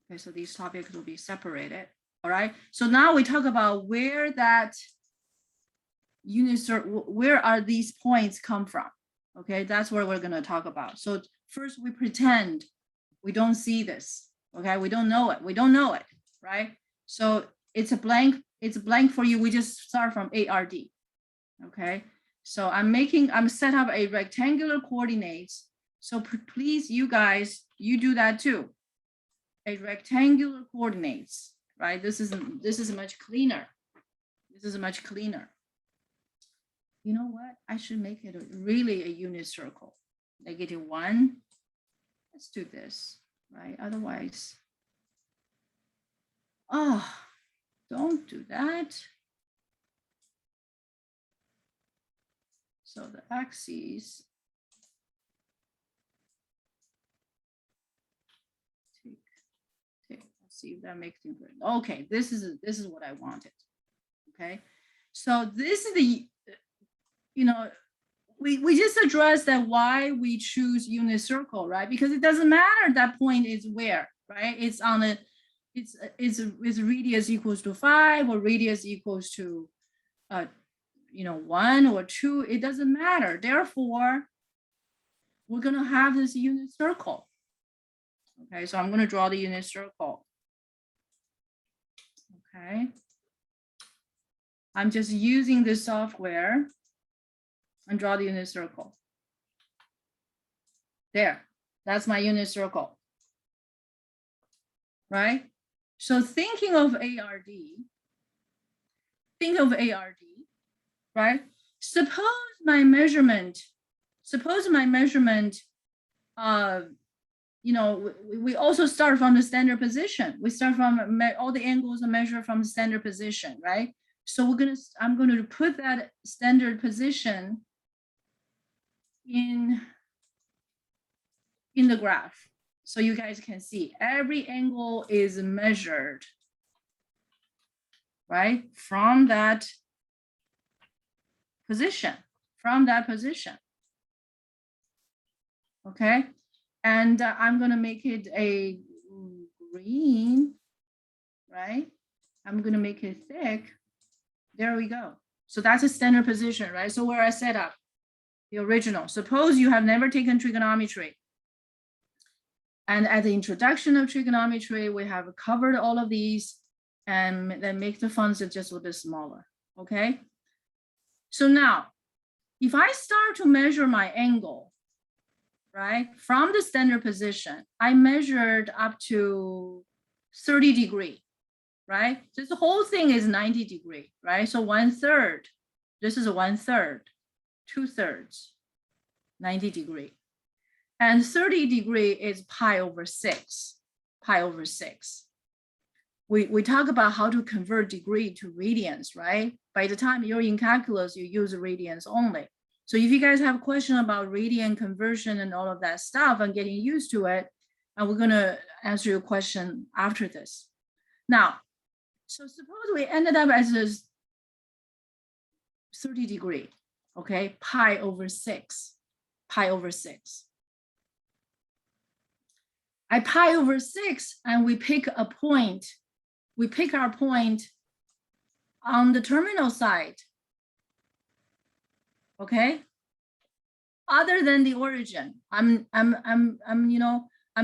Okay, so these topics will be separated. All right. So now we talk about where that unit circle, where are these points come from? Okay, that's what we're going to talk about. So first we pretend we don't see this. Okay, we don't know it. We don't know it, right? So it's a blank. It's a blank for you. We just start from ARD. Okay, so I'm set up a rectangular coordinates. So please, you guys, you do that too. A rectangular coordinates, right? This is much cleaner. This is much cleaner. You know what? I should make it really a unit circle. -1. Let's do this, right? Otherwise, oh, don't do that. So the axes. Let's see if that makes things good. Okay, this is what I wanted. Okay, so this is the, you know, we just addressed that why we choose unit circle, right? Because it doesn't matter that point is where, right? It's on a, it's radius equals to 5 or radius equals to 1 or 2. It doesn't matter. Therefore, we're gonna have this unit circle. Okay, so I'm gonna draw the unit circle. Okay, I'm just using this software and draw the unit circle. There, that's my unit circle, right? So thinking of ARD, right? Suppose my measurement, we also start from the standard position. We start from all the angles are measured from the standard position, right? So I'm going to put that standard position in the graph. So you guys can see every angle is measured, right? From that position, okay? And I'm gonna make it a green, right? I'm gonna make it thick. There we go. So that's a standard position, right? So where I set up the original. Suppose you have never taken trigonometry. And at the introduction of trigonometry, we have covered all of these and then make the fonts just a little bit smaller, okay? So now, if I start to measure my angle, right, from the standard position, I measured up to 30 degrees, right? So the whole thing is 90 degrees, right? So 1/3, this is 1/3, 2/3, 90 degrees. And 30 degrees is pi over 6. We talk about how to convert degree to radians, right? By the time you're in calculus, you use radians only. So if you guys have a question about radian conversion and all of that stuff and getting used to it, and we're gonna answer your question after this. Now, so suppose we ended up as a 30 degrees, okay? Pi over 6. I pi over 6 and we pick a point. We pick our point on the terminal side. Okay. Other than the origin, I'm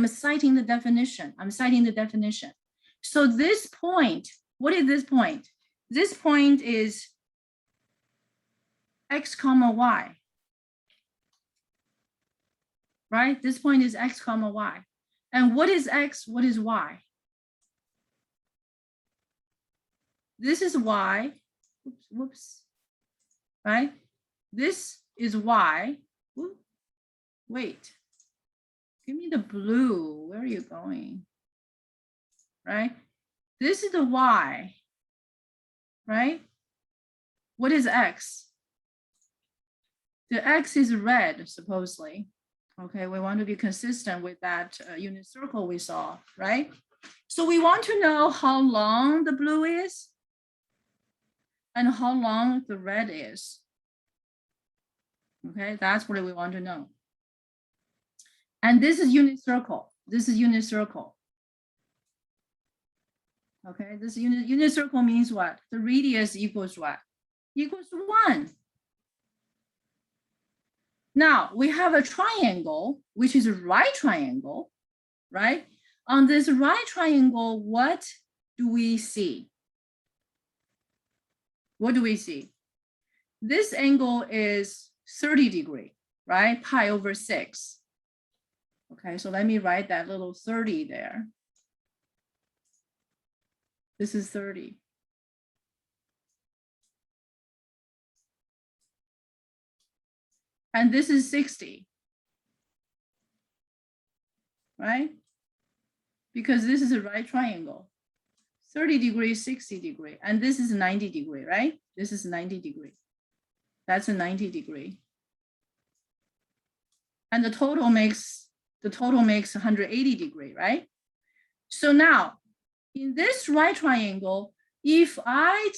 citing the definition. So this point, what is this point? This point is x comma y. Right? This point is x comma y. And what is x? What is y? This is y. Whoops. Right? This is y. Ooh, wait. Give me the blue. Where are you going? Right? This is the y. Right? What is x? The x is red, supposedly. Okay, we want to be consistent with that unit circle we saw, right? So we want to know how long the blue is and how long the red is. Okay, that's what we want to know. And this is unit circle. Okay, this unit circle means what? The radius equals what? Equals 1. Now we have a triangle, which is a right triangle, right? On this right triangle, what do we see? What do we see? This angle is 30 degrees, right? Pi over 6. Okay, so let me write that little 30 there. This is 30. And this is 60, right? Because this is a right triangle. 30 degrees, 60 degrees, and this is 90 degrees, right? This is 90 degrees. That's a 90 degree. And the total makes 180 degrees, right? So now, in this right triangle, if I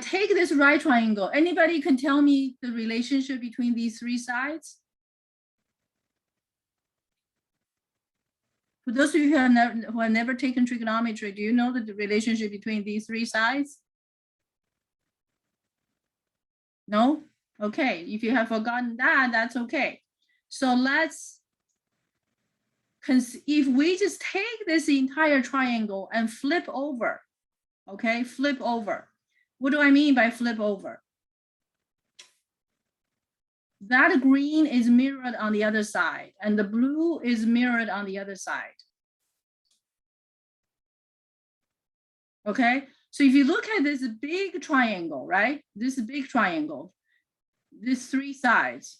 take this right triangle, anybody can tell me the relationship between these three sides? For those of you who have never taken trigonometry, do you know the relationship between these three sides? No? Okay, if you have forgotten that, that's okay. So if we just take this entire triangle and flip over, okay, flip over. What do I mean by flip over? That green is mirrored on the other side, and the blue is mirrored on the other side. Okay, so if you look at this big triangle, right? This big triangle, these three sides,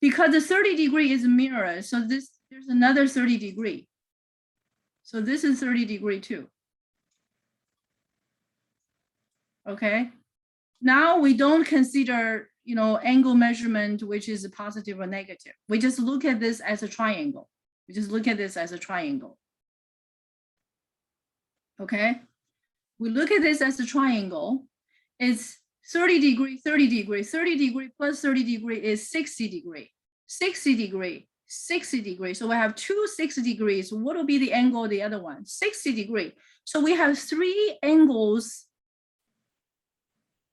because the 30 degree is mirrored, so there's another 30 degree. So this is 30 degree too. Okay, now we don't consider, angle measurement, which is positive or negative. We just look at this as a triangle. Okay, we look at this as a triangle. It's 30 degree, 30 degree, 30 degree plus 30 degree is 60 degree, 60 degree, 60 degree. So we have two 60 degrees. What will be the angle of the other one? 60 degree. So we have three angles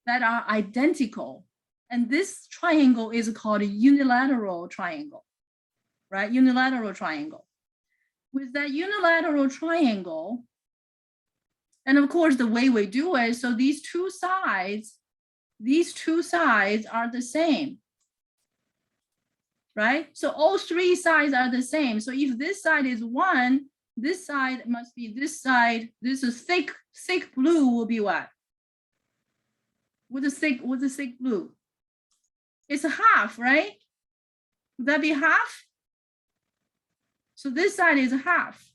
that are identical. And this triangle is called a unilateral triangle, right? Unilateral triangle. With that unilateral triangle, and of course, the way we do it, so these two sides are the same, right? So all three sides are the same. So if this side is 1, this side must be this side. This is thick blue will be what? What's a thick blue? It's a half, right? Would that be half? So this side is a half.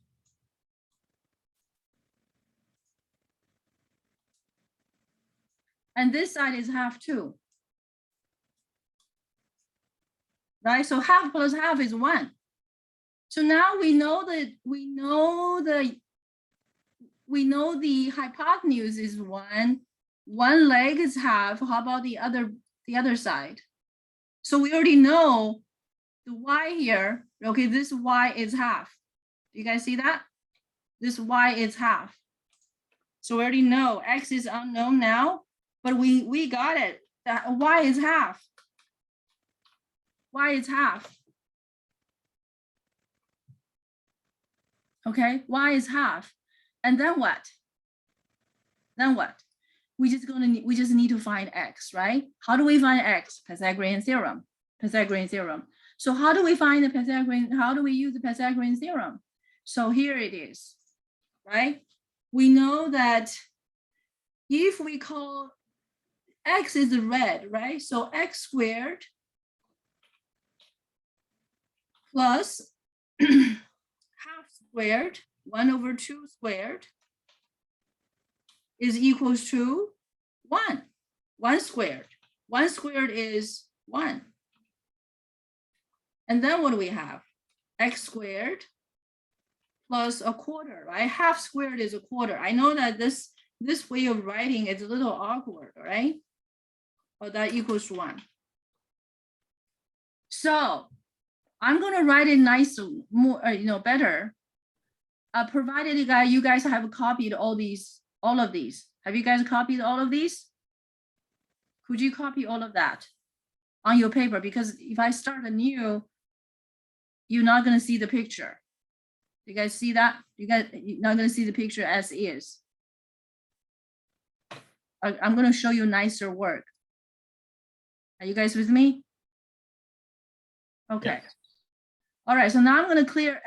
And this side is half too. Right? So half plus half is 1. So now we know the hypotenuse is 1. One leg is half. How about the other side? So we already know the y here. Okay, this y is half. Do you guys see that? This y is half. So we already know x is unknown now, but we got it. That y is half. Y is half. Okay, y is half. And then what? We just need to find x, right? How do we find x? Pythagorean theorem. So how do we find how do we use the Pythagorean theorem? So here it is, right? We know that if we call x is red, right? So x squared plus half squared, 1/2 squared is equals to 1. 1 squared. 1 squared is 1. And then what do we have? X squared plus a quarter, right? Half squared is a quarter. I know that this way of writing is a little awkward, right? But that equals 1. So I'm going to write it nice, more, better. provided you guys have copied all of these. Have you guys copied all of these? Could you copy all of that on your paper? Because if I start anew, you're not going to see the picture. You guys see that? You're not going to see the picture as is. I'm going to show you nicer work. Are you guys with me? Okay. Yes. All right. So now I'm going to clear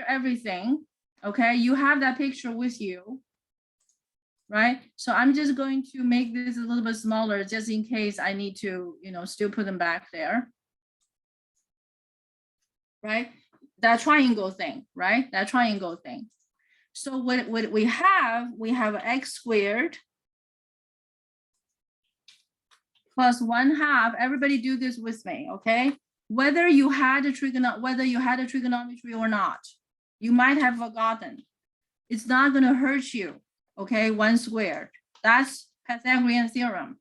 everything. Okay. You have that picture with you, right? So I'm just going to make this a little bit smaller just in case I need to, still put them back there. Right? That triangle thing, right? That triangle thing. So what we have x squared plus 1/2. Everybody do this with me, okay? Whether you had a trigonometry or not, you might have forgotten. It's not going to hurt you, okay? 1 squared. That's Pythagorean theorem.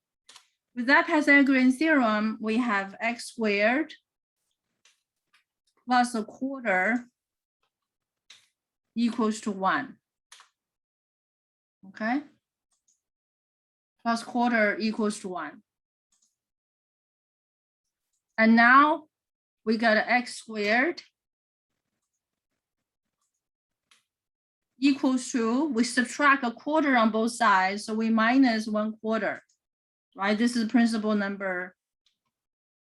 With that Pythagorean theorem, we have x squared plus 1/4 equals to 1. Okay? Plus 1/4 equals to 1. And now we got x squared equals to, we subtract 1/4 on both sides, so we minus 1/4, right? This is principle number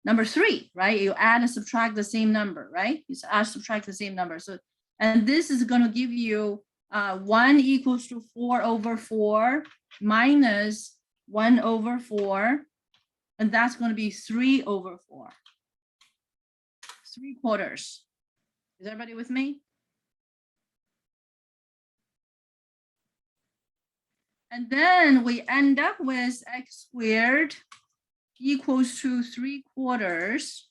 3, right? You add and subtract the same number, right? You add, subtract the same number. So, and this is going to give you 1 equals to 4/4 minus 1/4, and that's going to be 3/4. 3/4. Is everybody with me? And then we end up with x squared equals to 3/4.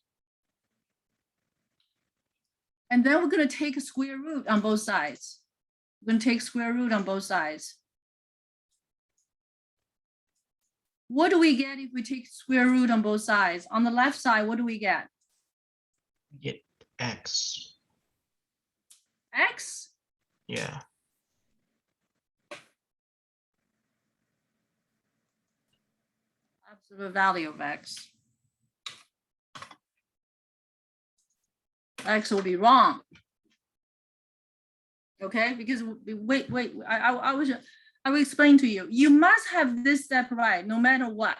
And then we're going to take a square root on both sides. We're going to take square root on both sides. What do we get if we take square root on both sides? On the left side, what do we get? We get x. X? Yeah. Absolute value of x. X will be wrong. Okay, because wait, I will explain to you. You must have this step right, no matter what.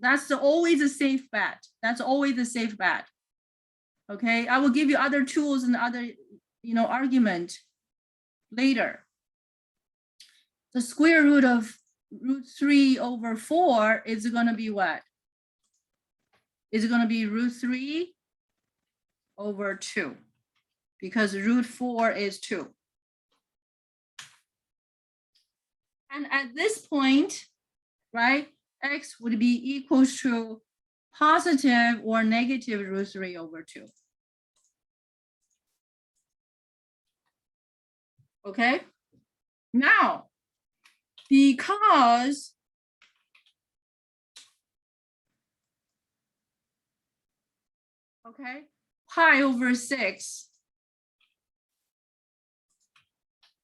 That's always a safe bet. That's always a safe bet. Okay, I will give you other tools and other, argument later. The square root of √3/4 is going to be what? Is it going to be √3/2? Because √4 is 2. And at this point, right, x would be equals to positive or negative √3/2. Okay, now, because pi/6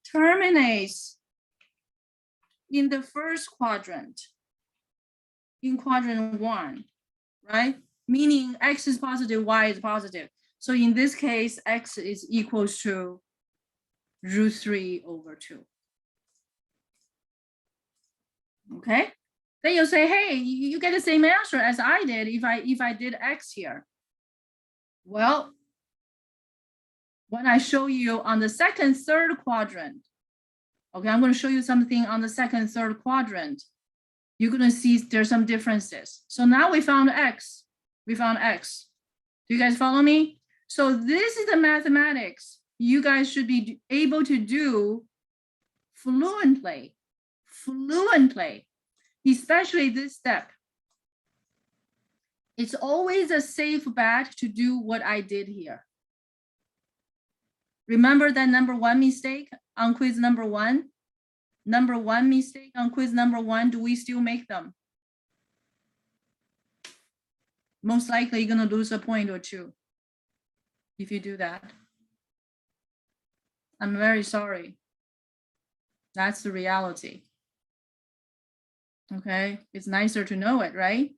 terminates in the first quadrant, in quadrant 1, right? Meaning x is positive, y is positive. So in this case, x is equals to √3/2. Okay, then you say, hey, you get the same answer as I did if I did x here. Well, when I show you on the second, third quadrant, okay, I'm going to show you something on the second, third quadrant. You're going to see there's some differences. So now we found x. We found x. Do you guys follow me? So this is the mathematics you guys should be able to do fluently, especially this step. It's always a safe bet to do what I did here. Remember that number 1 mistake on quiz number 1? Number 1 mistake on quiz number 1, do we still make them? Most likely you're going to lose a point or two. if you do that. I'm very sorry. That's the reality. Okay, it's nicer to know it, right?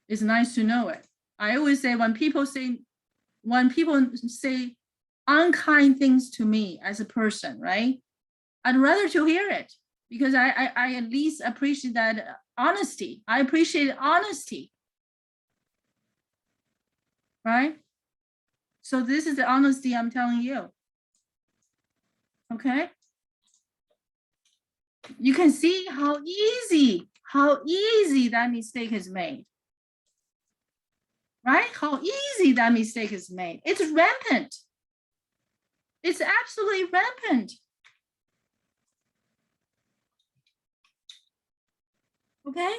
It's nice to know it. I always say when people say unkind things to me as a person, right? I'd rather to hear it because I at least appreciate that honesty. I appreciate honesty, right? So this is the honesty I'm telling you. Okay. You can see how easy that mistake is made. Right? How easy that mistake is made. It's rampant. It's absolutely rampant. Okay?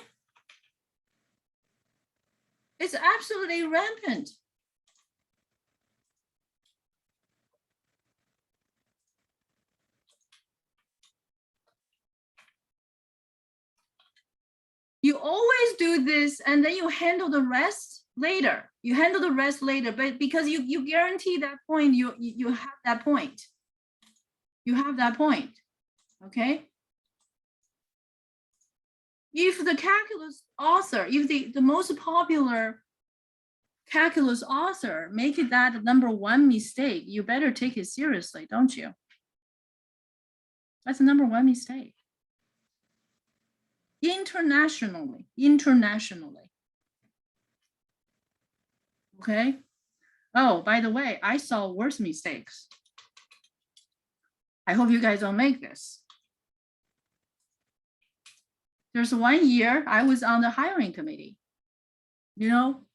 It's absolutely rampant. You always do this and then you handle the rest later. You handle the rest later, but because you guarantee that point, you have that point. You have that point, okay? If the calculus author, if the most popular calculus author make it that #1 mistake, you better take it seriously, don't you? That's the #1 mistake. Internationally. Okay. Oh, by the way, I saw worse mistakes. I hope you guys don't make this. There's 1 year I was on the hiring committee, you know,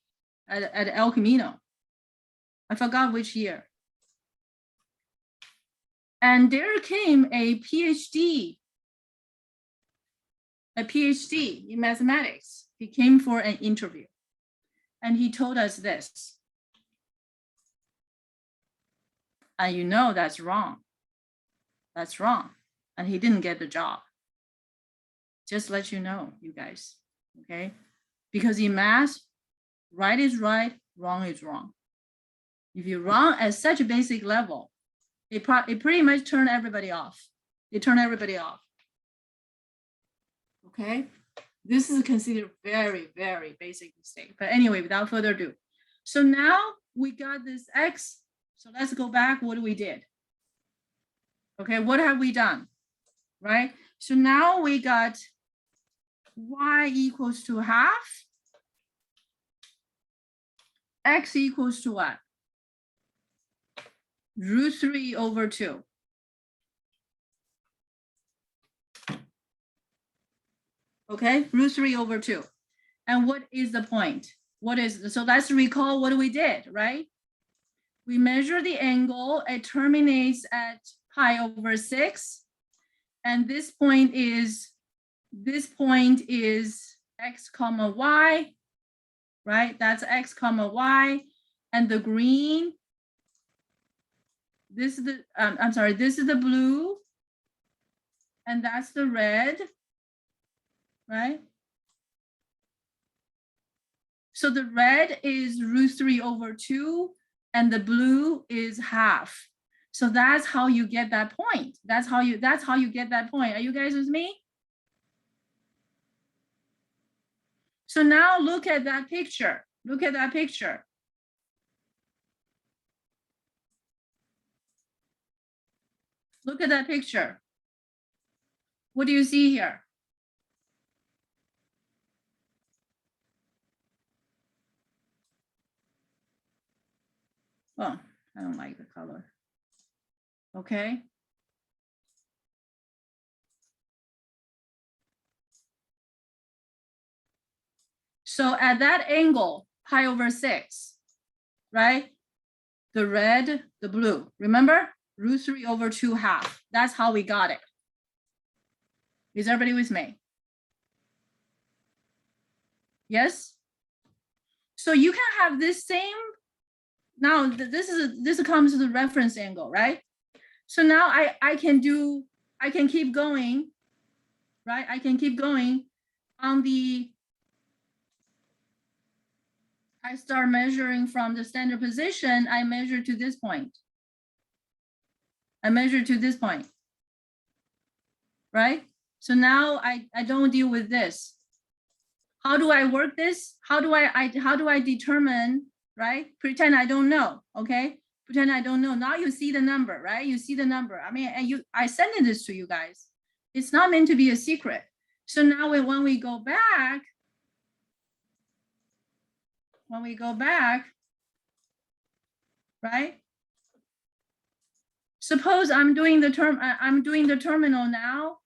at El Camino. I forgot which year. And there came a PhD in mathematics. He came for an interview and he told us this. And you know that's wrong. That's wrong. And he didn't get the job. Just let you know, you guys, okay? Because in math, right is right, wrong is wrong. If you're wrong at such a basic level, it pretty much turn everybody off. They turn everybody off. Okay? This is considered very, very basic mistake. But anyway, without further ado. So now we got this x. So let's go back what we did. Okay, what have we done? Right? So now we got y equals to half. X equals to what? √3/2. Okay, √3/2. And what is the point? So let's recall what we did, right? We measure the angle, it terminates at pi/6. And this point is x comma y, right? That's x comma y. And the green, this is the, this is the blue. And that's the red, right? So the red is √3/2 and the blue is half. So that's how you get that point. That's how you get that point. Are you guys with me? So now look at that picture. Look at that picture. Look at that picture. What do you see here? Oh, I don't like the color. Okay. So at that angle, pi/6, right? The red, the blue, remember? √3/2 half. That's how we got it. Is everybody with me? Yes? So you can have this same, now this comes to the reference angle, right? So now I can keep going, right? I can keep going on the, I start measuring from the standard position, I measure to this point. I measure to this point, right? So now I don't deal with this. How do I work this? How do I determine, right? Pretend I don't know, okay? Pretend I don't know. Now you see the number, right? You see the number. I mean, I sent this to you guys. It's not meant to be a secret. So now when we go back, right? Suppose I'm doing the terminal now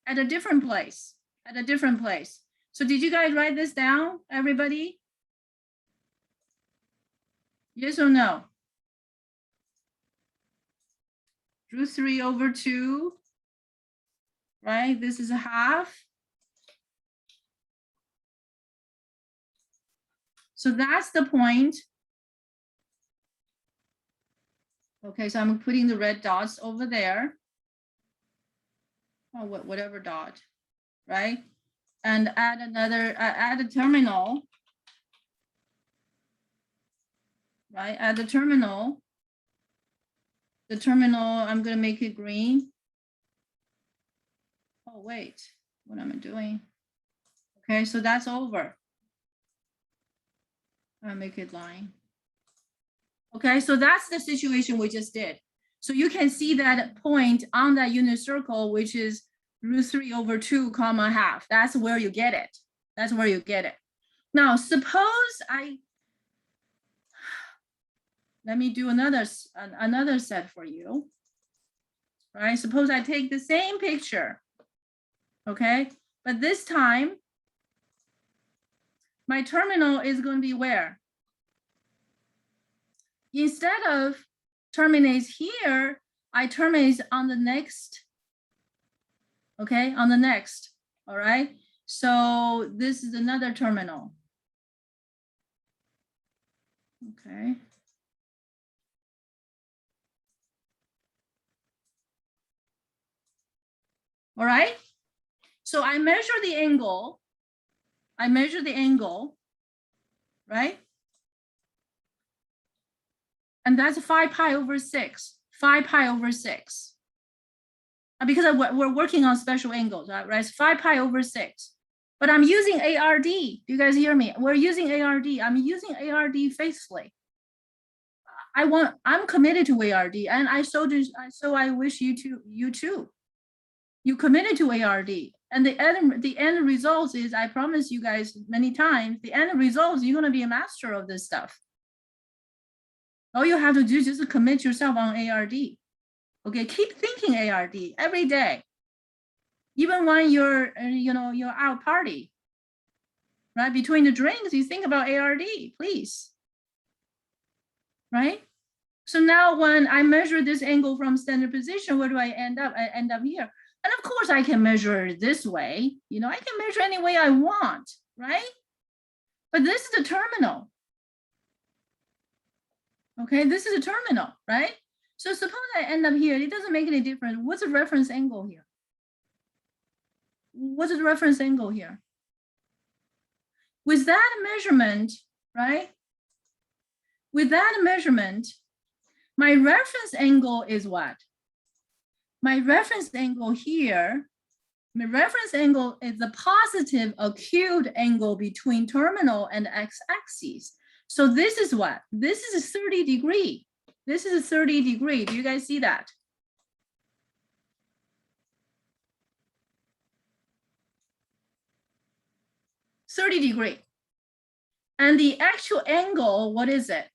at a different place, So did you guys write this down, everybody? Yes or no? √3/2, right? This is a half. So that's the point. Okay, so I'm putting the red dots over there. Or whatever dot, right? And add a terminal, right? Add the terminal. The terminal, I'm gonna make it green. Oh, wait, what am I doing? Okay, so that's over. I'll make it line. Okay, so that's the situation we just did. So you can see that point on that unit circle, which is √3/2, half. That's where you get it. That's where you get it. Now, suppose let me do another set for you, right? Suppose I take the same picture, okay? But this time, my terminal is going to be where? Instead of terminates here, I terminate on the next, okay? On the next, all right? So this is another terminal. Okay. All right. So I measure the angle. Right? And that's 5π/6. 5π/6. Because we're working on special angles, right? It's 5π/6. But I'm using ARD. Do you guys hear me? We're using ARD. I'm using ARD faithfully. I'm committed to ARD, and so I wish you too. You committed to ARD, and the end result is, I promise you guys many times, the end result is you're going to be a master of this stuff. All you have to do is just commit yourself on ARD. Okay, keep thinking ARD every day, even when you're out party, right? Between the drinks, you think about ARD, please, right? So now when I measure this angle from standard position, where do I end up? I end up here. And of course I can measure this way, I can measure any way I want, right? But this is the terminal. Okay, this is a terminal, right? So suppose I end up here, it doesn't make any difference. What's the reference angle here? What's the reference angle here? With that measurement, right? With that measurement, my reference angle is what? My reference angle here, my reference angle is the positive acute angle between terminal and x-axis. So this is what? This is a 30 degree. This is a 30 degree. Do you guys see that? $30 degree. And the actual angle, what is it?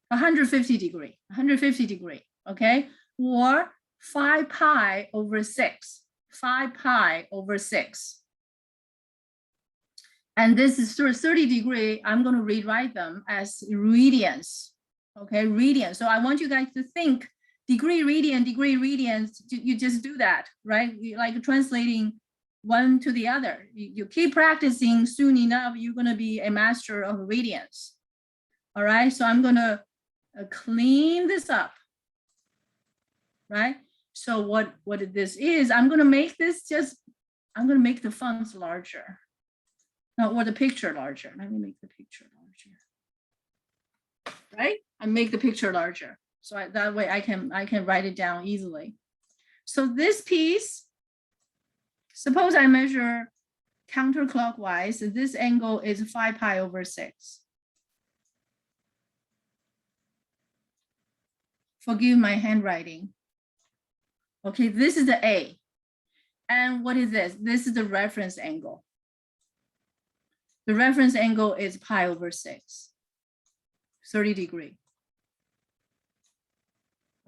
150 degree, 150 degree, okay? Or 5π/6, 5π/6. And this is 30 degree, I'm gonna rewrite them as radians, okay, radians. So I want you guys to think degree, radians, you just do that, right? Like translating one to the other. You keep practicing, soon enough, you're gonna be a master of radians. All right, so I'm gonna clean this up, right? So what this is, I'm gonna make this I'm gonna make the fonts larger. No, or the picture larger. Let me make the picture larger. Right? I make the picture larger. So that way I can write it down easily. So this piece, suppose I measure counterclockwise, this angle is 5 pi over 6. Forgive my handwriting. Okay, this is the A. And what is this? This is the reference angle. The reference angle is pi over 6, 30 degrees.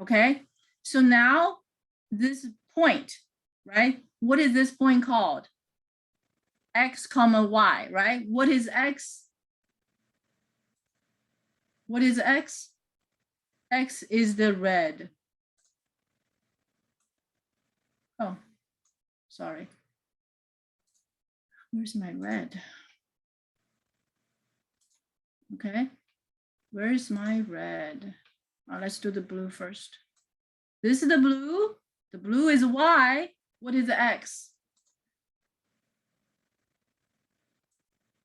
Okay, so now this point, right? What is this point called? X comma Y, right? What is X? What is X? X is the red. Oh, sorry. Where's my red? Okay, where's my red? Let's do the blue first. This is the blue. The blue is Y. What is the X?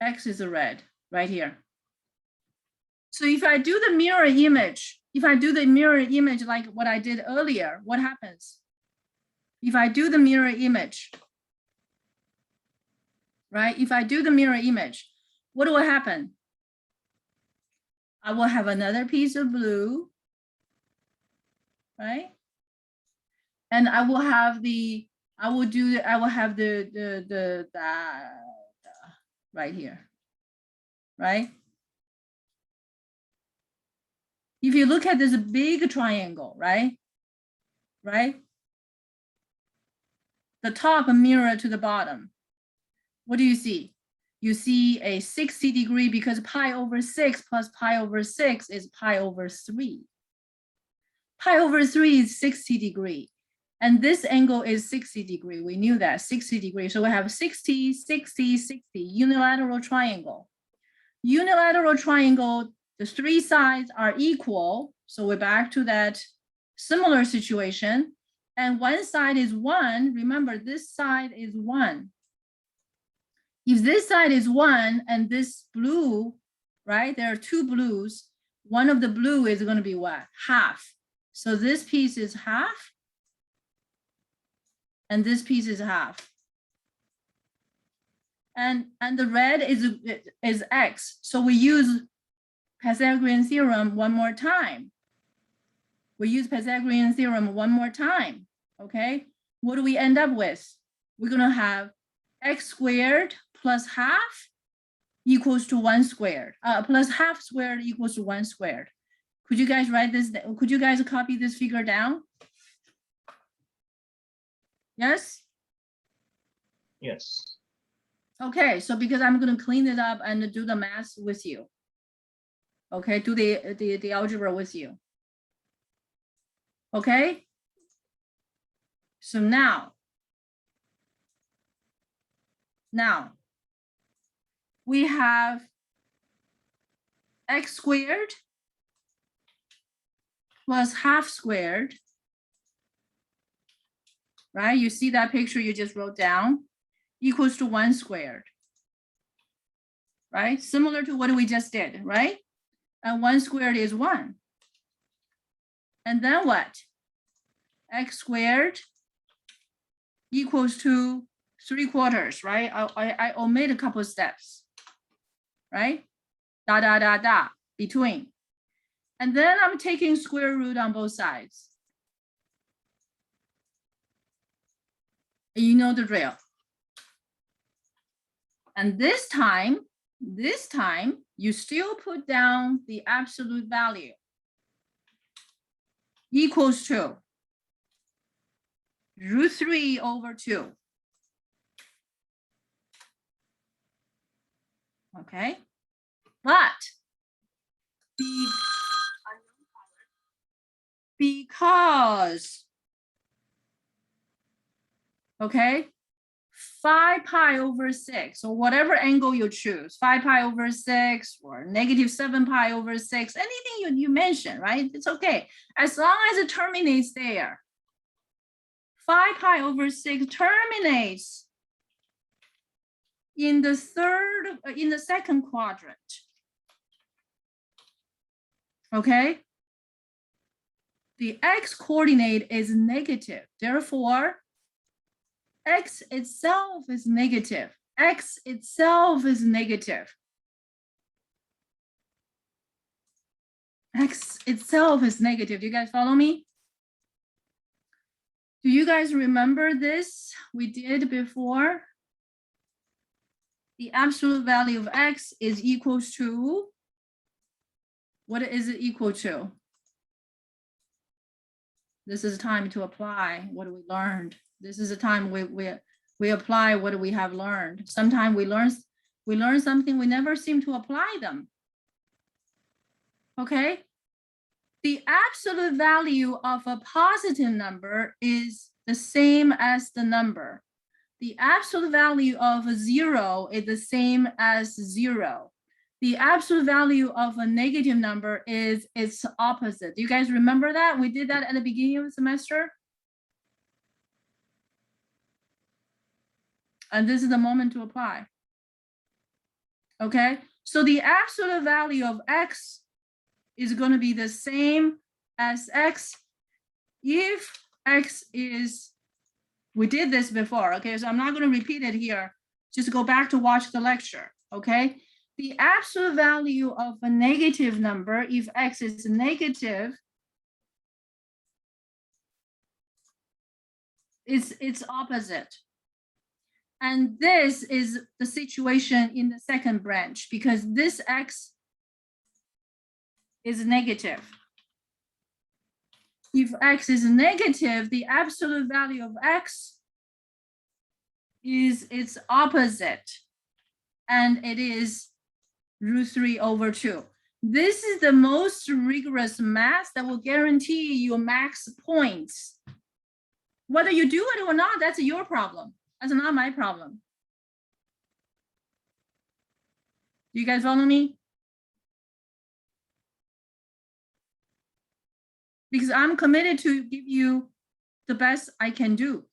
X is the red right here. So if I do the mirror image, like what I did earlier, what happens? If I do the mirror image, right? If I do the mirror image, what will happen? I will have another piece of blue, right? And I will have the right here, right? If you look at this big triangle, right? Right? The top mirror to the bottom. What do you see? You see a 60 degree because pi over 6 plus pi over 6 is pi over 3. Pi over 3 is 60 degree. And this angle is 60 degree. We knew that, 60 degree. So we have 60, 60, 60, unilateral triangle. Unilateral triangle, the three sides are equal. So we're back to that similar situation. And one side is 1. Remember, this side is 1. If this side is 1 and this blue, right? There are two blues. One of the blue is going to be what? Half. So this piece is half. And this piece is half. And the red is X. So we use Pythagorean theorem one more time. We use Pythagorean theorem one more time. Okay. What do we end up with? We're going to have X squared plus half equals to 1 squared, plus half squared equals to 1 squared. Could you guys write this? Could you guys copy this figure down? Yes? Yes. Okay, so because I'm going to clean it up and do the math with you. Okay, do the algebra with you. Okay? So now we have X squared plus half squared, right? You see that picture you just wrote down, equals to 1 squared, right? Similar to what we just did, right? And 1 squared is 1. And then what? X squared equals to 3/4, right? I omit a couple of steps, right? Between. And then I'm taking square root on both sides. You know the drill. And this time, you still put down the absolute value equals to √3/2. Okay, but because, okay, 5 pi over 6, or whatever angle you choose, 5 pi over 6 or -7 pi over 6, anything you mention, right? It's okay, as long as it terminates there. 5 pi over 6 terminates in the second quadrant, okay, the x coordinate is negative. Therefore, x itself is negative. X itself is negative. X itself is negative. Do you guys follow me? Do you guys remember this? We did before. The absolute value of x is equals to, what is it equal to? This is time to apply what we learned. This is a time we apply what we have learned. Sometimes we learn something, we never seem to apply them. Okay? The absolute value of a positive number is the same as the number. The absolute value of a 0 is the same as 0. The absolute value of a negative number is its opposite. Do you guys remember that? We did that at the beginning of the semester. And this is the moment to apply. Okay, so the absolute value of x is going to be the same as x if x is, we did this before, okay, so I'm not going to repeat it here. Just go back to watch the lecture, okay? The absolute value of a negative number, if x is negative, is its opposite. And this is the situation in the second branch because this x is negative. If x is negative, the absolute value of x is its opposite, and it is √3/2. This is the most rigorous math that will guarantee you max points. Whether you do it or not, that's your problem. That's not my problem. Do you guys follow me? Because I'm committed to give you the best I can do.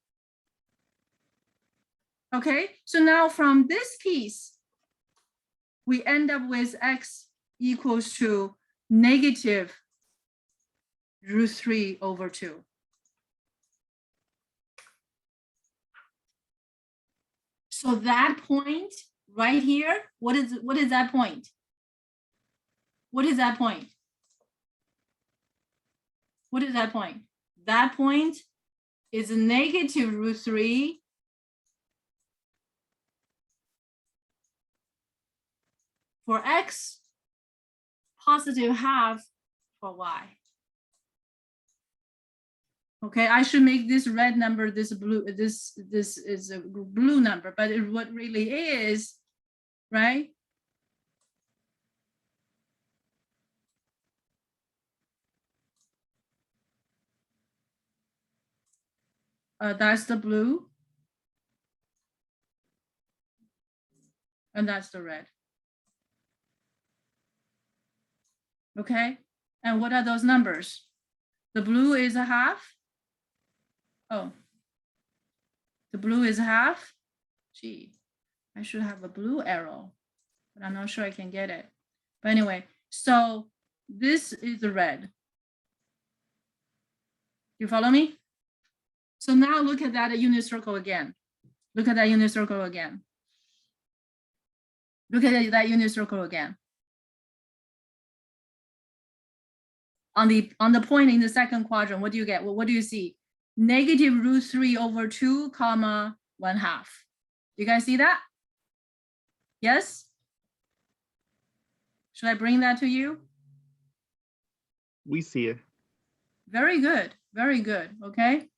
Okay, so now from this piece, we end up with x equals to negative √3/2. So that point right here, what is that point? What is that point? What is that point? That point is negative √3 for x, positive half for y. Okay, I should make this red number, this blue, this is a blue number, but what really is, right? That's the blue. And that's the red. Okay, and what are those numbers? The blue is a half. Oh, the blue is half. Gee, I should have a blue arrow, but I'm not sure I can get it. But anyway, so this is the red. You follow me? So now look at that unit circle again. Look at that unit circle again. Look at that unit circle again. On the point in the second quadrant, what do you get? Well, what do you see? Negative √3/2, comma 1/2. Do you guys see that? Yes? Should I bring that to you? We see it. Very good. Very good. Okay.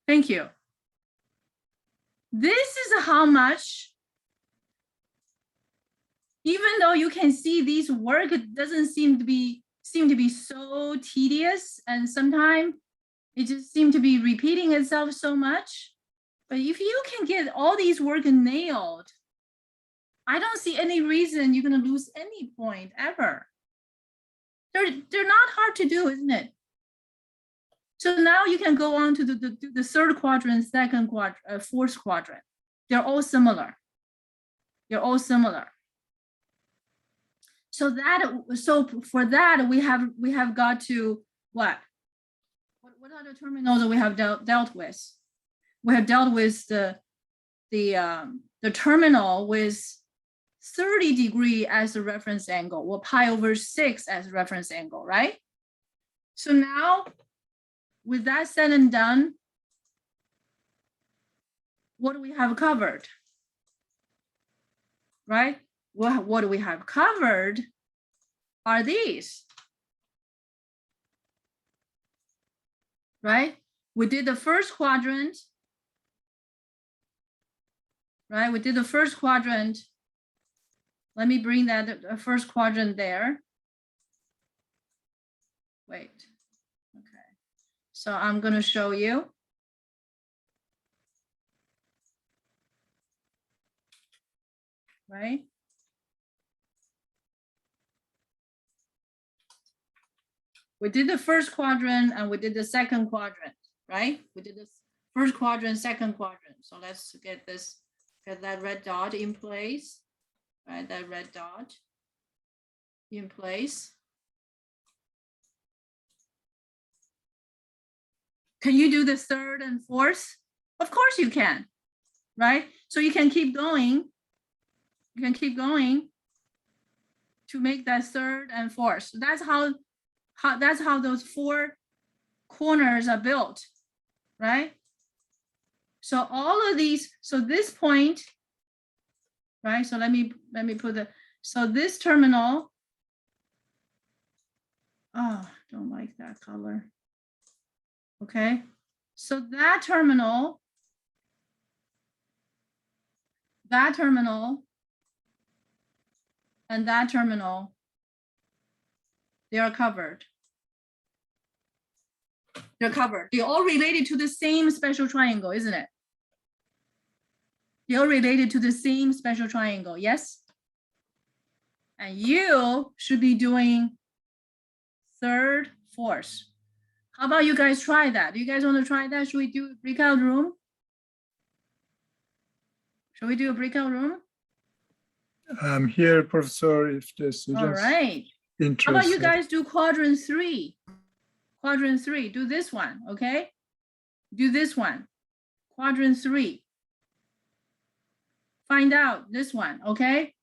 Thank you. This is how much, even though you can see these work, it doesn't seem to be so tedious, and sometimes it just seems to be repeating itself so much. But if you can get all these work nailed, I don't see any reason you're going to lose any point ever. They're not hard to do, isn't it? So now you can go on to the third quadrant, second quadrant, fourth quadrant. They're all similar. They're all similar. So for that, we have got to what? What are the terminals that we have dealt with? We have dealt with the terminal with 30° as a reference angle, or pi over 6 as a reference angle, right? So now, with that said and done, what do we have covered? Right? What do we have covered are these. Right? We did the first quadrant. Right? We did the first quadrant. Let me bring that first quadrant there. Wait. Okay. So I'm going to show you. Right? We did the first quadrant and we did the second quadrant, right? We did this first quadrant, second quadrant. So let's get that red dot in place, right? That red dot in place. Can you do the third and fourth? Of course you can, right? So you can keep going. You can keep going to make that third and fourth. That's how those 4 corners are built, right? So all of these, so this point, right? So let me put so this terminal, oh, don't like that color. Okay, so that terminal, and that terminal, they are covered. They're covered. They're all related to the same special triangle, isn't it? They're all related to the same special triangle, yes? And you should be doing third, fourth. How about you guys try that? Do you guys want to try that? Should we do a breakout room? Should we do a breakout room? I'm here, Professor, if the students All right. interested. How about you guys do quadrant 3? Quadrant 3, do this one, okay? Do this one, quadrant 3. Find out this one, okay?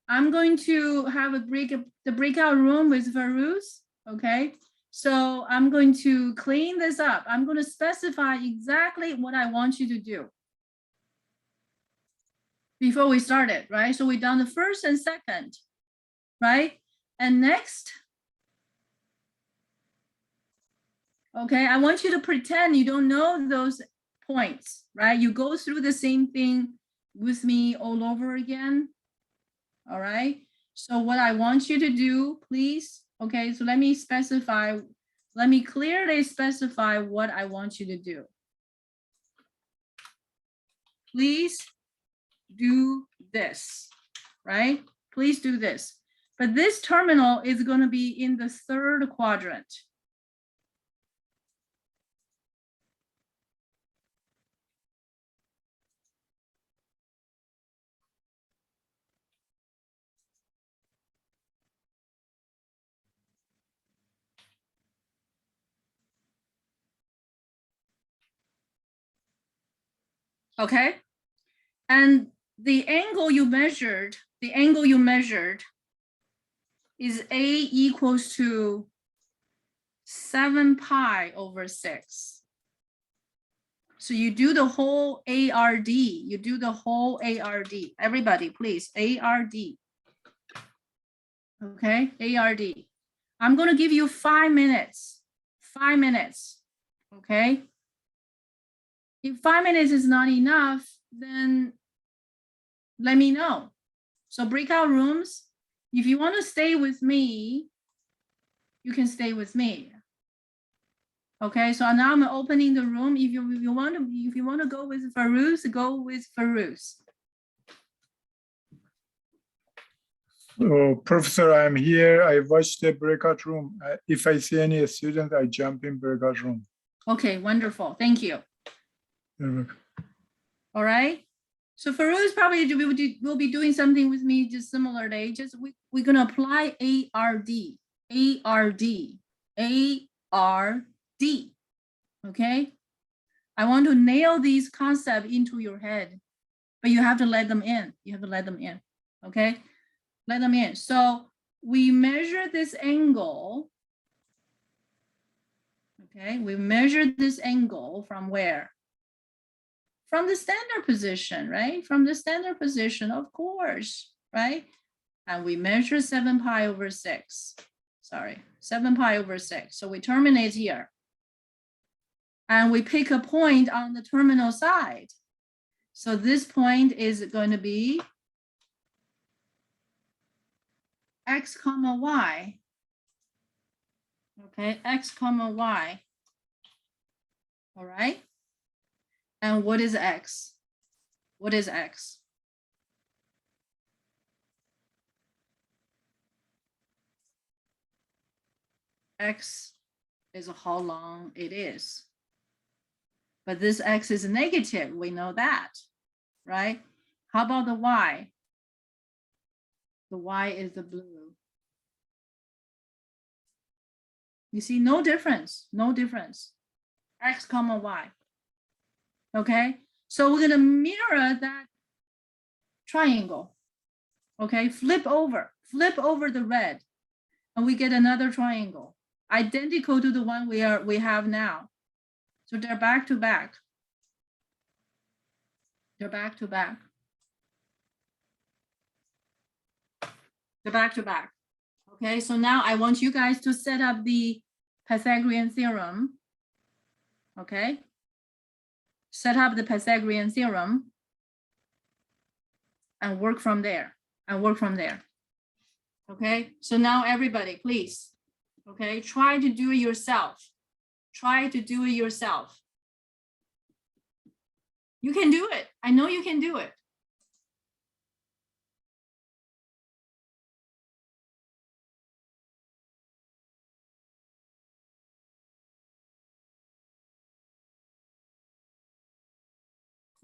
I'm going to have the breakout room with Farouz, okay? So I'm going to clean this up. I'm going to specify exactly what I want you to do before we start it, right? So we've done the first and second, right? And next, okay, I want you to pretend you don't know those points, right? You go through the same thing with me all over again, all right? So what I want you to do, please, okay, so let me clearly specify what I want you to do. Please do this, right? Please do this. But this terminal is going to be in the third quadrant. Okay, and the angle you measured is A equals to 7 pi over 6. So you do the whole ARD. You do the whole ARD. Everybody, please, ARD. Okay, ARD. I'm going to give you 5 minutes. 5 minutes. Okay. If 5 minutes is not enough, then let me know. So breakout rooms, if you want to stay with me, you can stay with me. Okay, so now I'm opening the room. If you want to go with Farouz, go with Farouz. Oh, Professor, I'm here. I watched the breakout room. If I see any student, I jump in breakout room. Okay, wonderful. Thank you. You're welcome. All right. So Farouz probably will be doing something with me just similarly. Just we're gonna apply ARD, ARD, ARD. Okay. I want to nail these concepts into your head, but you have to let them in. You have to let them in. Okay. Let them in. So we measure this angle. Okay. We measure this angle from where? From the standard position, right? From the standard position, of course, right? And we measure 7 pi over 6. Sorry, 7 pi over 6. So we terminate here. And we pick a point on the terminal side. So this point is going to be x comma y. Okay, x comma y. All right. And what is x? What is x? X is how long it is. But this x is negative, we know that, right? How about the y? The y is the blue. You see, no difference, no difference. X comma y. Okay, so we're gonna mirror that triangle. Okay, flip over the red, and we get another triangle, identical to the one we have now. So they're back to back. They're back to back. They're back to back. Okay, so now I want you guys to set up the Pythagorean theorem. Okay, set up the Pythagorean theorem and work from there. Okay, so now everybody, please, okay, try to do it yourself. Try to do it yourself. You can do it. I know you can do it.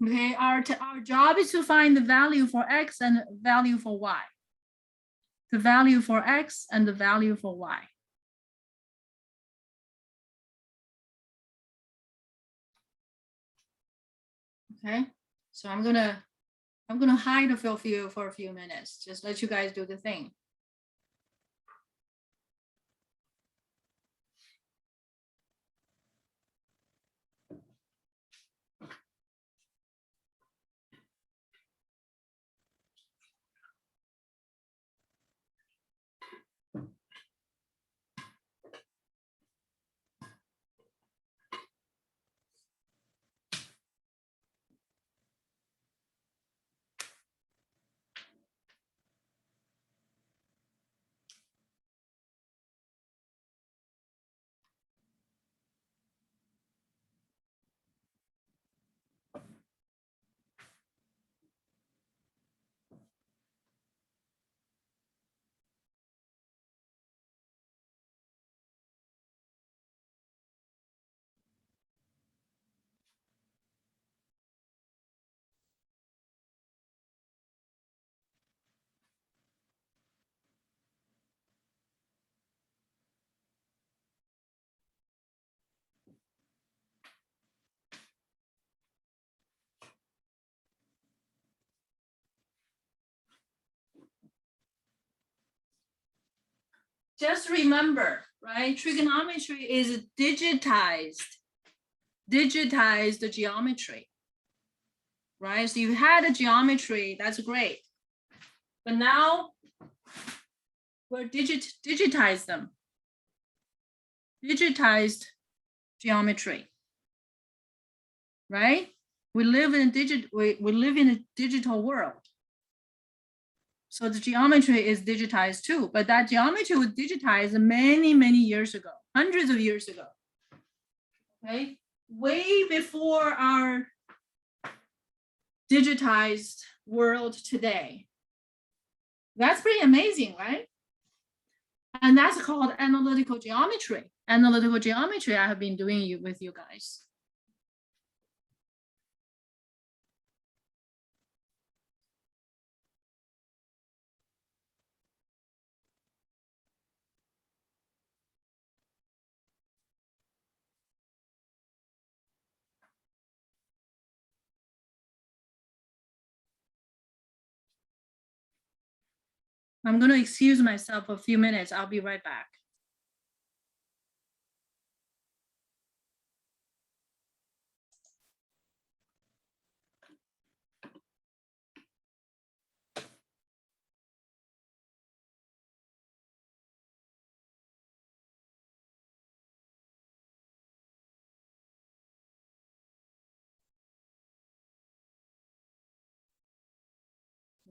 Okay, our job is to find the value for x and value for y. The value for x and the value for y. Okay, so I'm gonna hide for a few minutes. Just let you guys do the thing. Just remember, right? Trigonometry is digitized geometry, right? So you had a geometry, that's great. But now we're digitize them. Digitized geometry, right? We live in a digital world. So the geometry is digitized too, but that geometry was digitized many, many years ago, hundreds of years ago. Okay, way before our digitized world today. That's pretty amazing, right? And that's called analytical geometry. Analytical geometry I have been doing with you guys. I'm going to excuse myself for a few minutes. I'll be right back.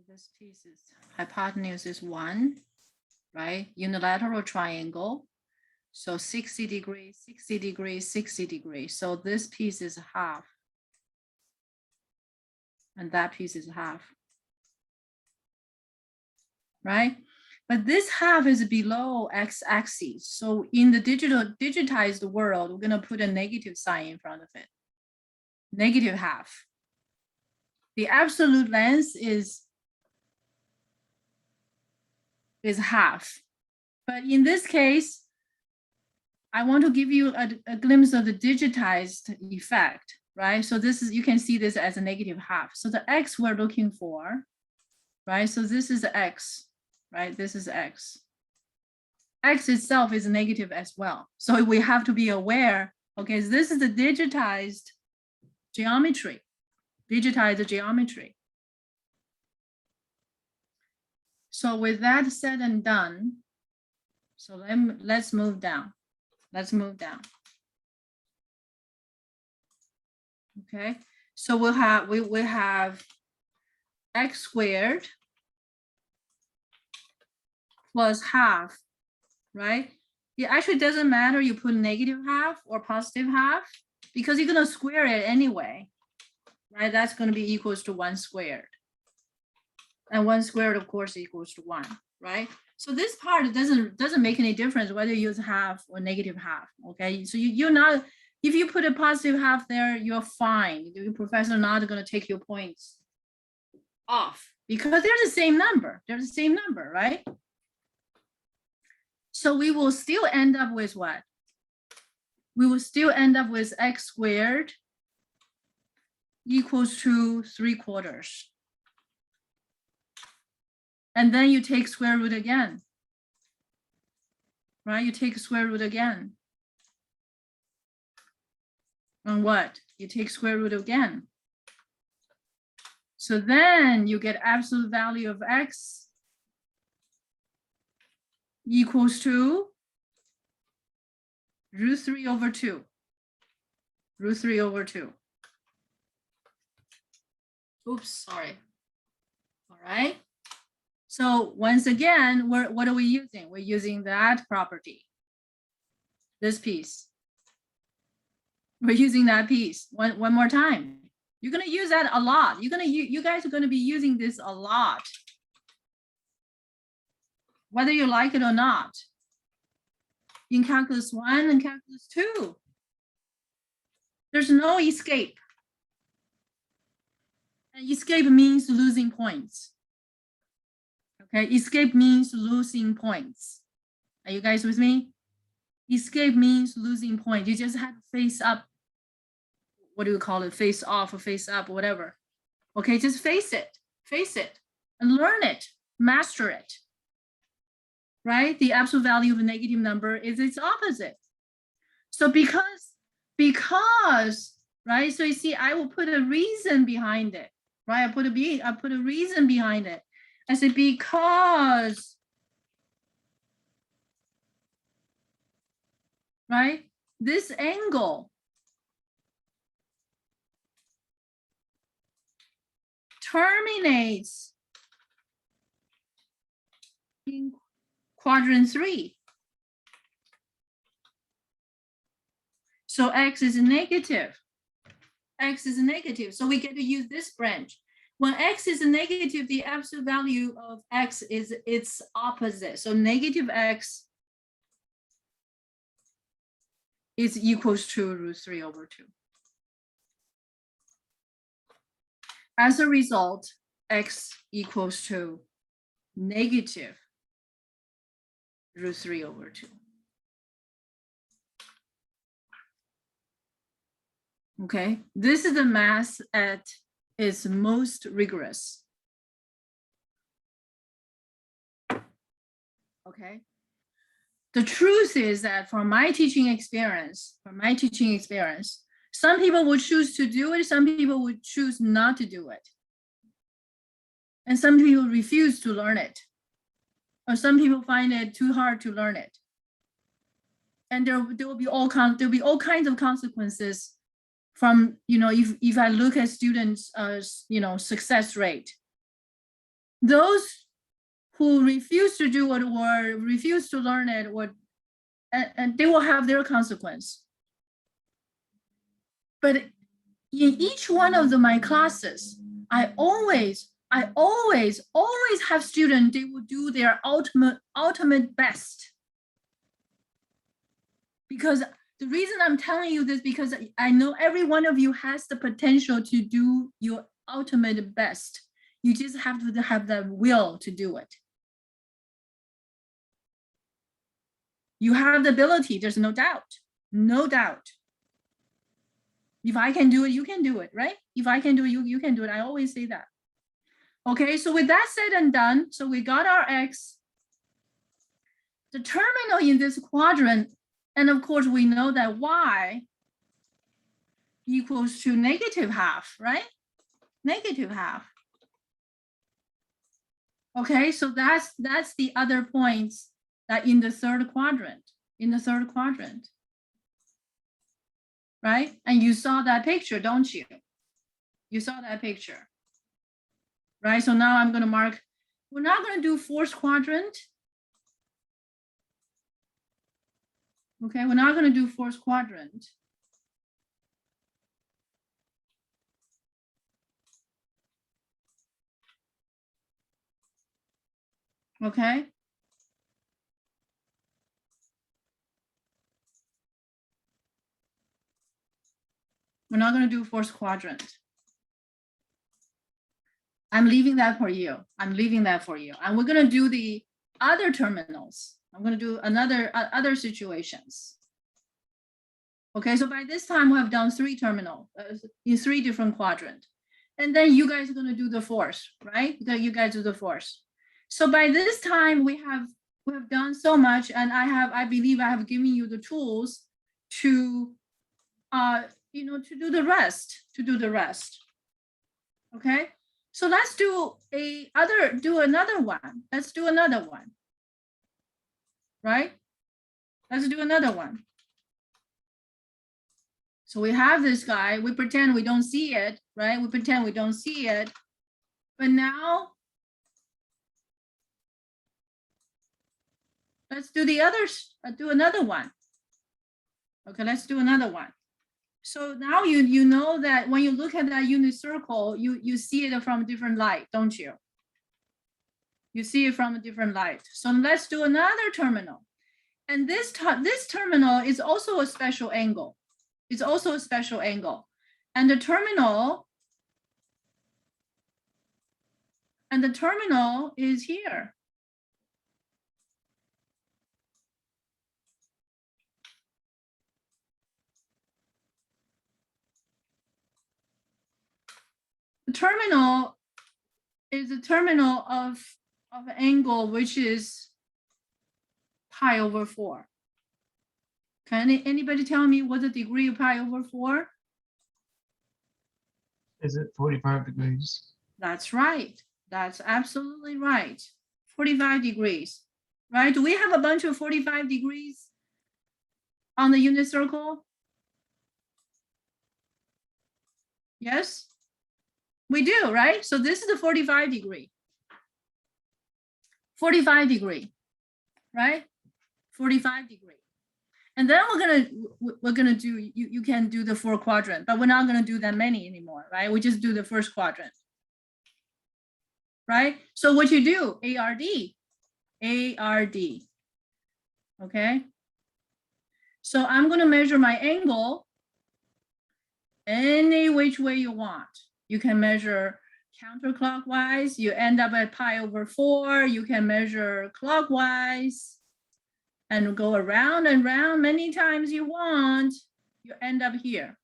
This piece is hypotenuse is 1, right? Unilateral triangle. So 60 degrees, 60 degrees, 60 degrees. So this piece is half. And that piece is half. Right? But this half is below x-axis. So in the digitized world, we're going to put a negative sign in front of it. Negative half. The absolute length is half. But in this case, I want to give you a glimpse of the digitized effect, right? So this is, you can see this as a negative half. So the x we're looking for, right? So this is x, right? This is x. X itself is negative as well. So we have to be aware, okay, this is the digitized geometry, So with that said and done, so let's move down. Let's move down. Okay, so we'll have x squared plus half, right? It actually doesn't matter you put negative half or positive half because you're gonna square it anyway, right? That's gonna be equals to 1 squared. And 1 squared, of course, equals to 1, right? So this part doesn't make any difference whether you use half or negative half, okay? So you're not, if you put a positive half there, you're fine. Your professor not gonna take your points off because they're the same number. They're the same number, right? So we will still end up with what? We will still end up with x squared equals to 3/4. And then you take square root again, right? You take square root again. And what? You take square root again. So then you get absolute value of x equals to √3/2. √3/2. Oops, sorry. All right. So once again, what are we using? We're using that property, this piece. We're using that piece one more time. You're gonna use that a lot. You guys are gonna be using this a lot, whether you like it or not. In calculus 1 and calculus 2, there's no escape. And escape means losing points. Okay, escape means losing points. Are you guys with me? Escape means losing points. You just have to face up. What do you call it? Face off or face up, or whatever. Okay, just face it, and learn it, master it. Right? The absolute value of a negative number is its opposite. So because, right? So you see, I will put a reason behind it, right? I put a reason behind it. I said, because, right? This angle terminates in quadrant 3. So x is negative. X is negative. So we get to use this branch. When x is negative, the absolute value of x is its opposite. So negative x is equals to √3/2. As a result, x equals to negative √3/2. Okay, this is the math at its most rigorous. Okay. The truth is that from my teaching experience, some people would choose to do it, some people would choose not to do it. And some people refuse to learn it. Or some people find it too hard to learn it. And there will be all kinds of consequences from, if I look at students' success rate. Those who refuse to do it or refuse to learn it and they will have their consequence. But in each one of my classes, I always have students, they will do their ultimate best. Because the reason I'm telling you this, because I know every one of you has the potential to do your ultimate best. You just have to have the will to do it. You have the ability, there's no doubt, no doubt. If I can do it, you can do it, right? If I can do it, you can do it. I always say that. Okay, so with that said and done, so we got our x. The terminal in this quadrant, and of course we know that y equals to -½ right? -½ Okay, so that's the other points that in the third quadrant, right? And you saw that picture, don't you? You saw that picture, right? So now I'm going to mark, we're not going to do fourth quadrant. Okay, we're not going to do fourth quadrant. Okay. We're not going to do fourth quadrant. I'm leaving that for you. I'm leaving that for you. And we're going to do the other terminals. I'm going to do other situations. Okay, so by this time we have done 3 terminals in 3 different quadrants. And then you guys are going to do the fourth, right? You guys do the fourth. So by this time we have done so much, and I believe I have given you the tools to to do the rest. Okay, so let's do another one. Let's do another one. Right? Let's do another one. So we have this guy, we pretend we don't see it, right? We pretend we don't see it. But now let's do the others, do another one. Okay, let's do another one. So now you know that when you look at that unit circle, you see it from a different light, don't you? You see it from a different light. So let's do another terminal. And this terminal is also a special angle. It's also a special angle. And the terminal is here. The terminal is a terminal of an angle which is pi/4. Can anybody tell me what the degree of pi/4? Is it 45 degrees? That's right. That's absolutely right. 45 degrees, right? Do we have a bunch of 45 degrees on the unit circle? Yes, we do, right? So this is the 45 degree. 45 degree, right? 45 degree. And then we're gonna do, you can do the 4 quadrant, but we're not gonna do that many anymore, right? We just do the first quadrant, right? So what you do, ARD, okay? So I'm gonna measure my angle any which way you want. You can measure counterclockwise, you end up at pi/4, you can measure clockwise, and go around and round many times you want, you end up here.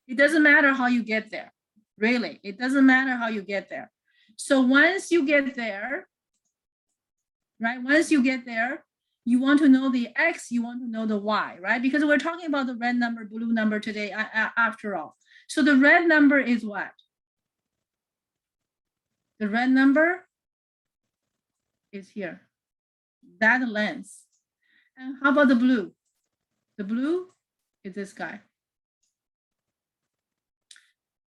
It doesn't matter how you get there, really. It doesn't matter how you get there. So once you get there, right? Once you get there, you want to know the X, you want to know the Y, right? Because we're talking about the red number, blue number today after all. So the red number is what? The red number is here, that length. And how about the blue? The blue is this guy.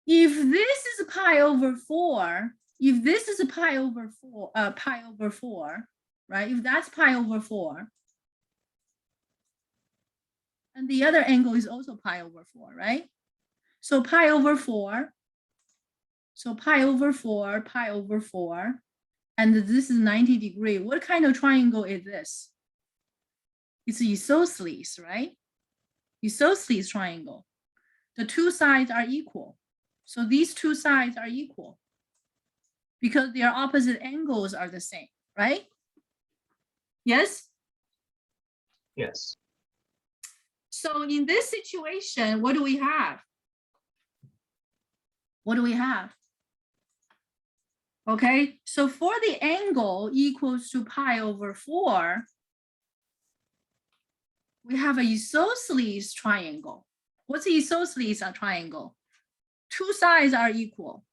If this is pi over 4, if this is a pi over 4, right? If that's pi over 4, and the other angle is also pi over 4, right? So pi over 4, so pi over 4, pi over 4, and this is 90 degrees. What kind of triangle is this? It's isosceles, right? Isosceles triangle. The two sides are equal. So these two sides are equal because their opposite angles are the same, right? Yes? Yes. So in this situation, what do we have? What do we have? Okay, so for the angle equals to pi over 4, we have an isosceles triangle. What's the isosceles triangle? Two sides are equal.